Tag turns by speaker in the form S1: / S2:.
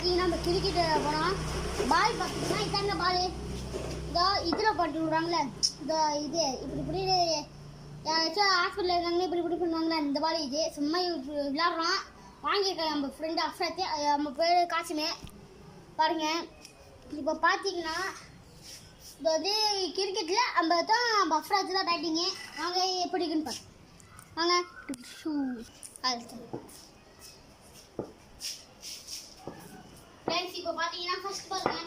S1: பார்த்தீங்கன்னா நம்ம கிரிக்கெட் போனோம். பால் பார்த்தீங்கன்னா இதாங்க பால் இதோ இதில் போட்டு விடுறாங்களே இதோ இது இப்படி யாராச்சும் ஹாஸ்பிட்டலில் இருக்காங்க இப்படி பண்ணுவாங்களே இந்த பால் இது சும்மா விளாட்றோம். வாங்கியிருக்கேன் நம்ம ஃப்ரெண்டு அஃப்ராத்து நம்ம பேர் காசுமே பாருங்க. இப்போ பார்த்தீங்கன்னா இது வந்து கிரிக்கெட்டில் நம்ம தான் நம்ம அஃப்ராத்து தான் பேட்டிங்கு. வாங்க எப்படி இருக்குன்னு பாருங்க வாங்க. ஃப்ரெண்ட்ஸ் இப்போ பார்த்தீங்கன்னா ஃபர்ஸ்ட் பாருங்க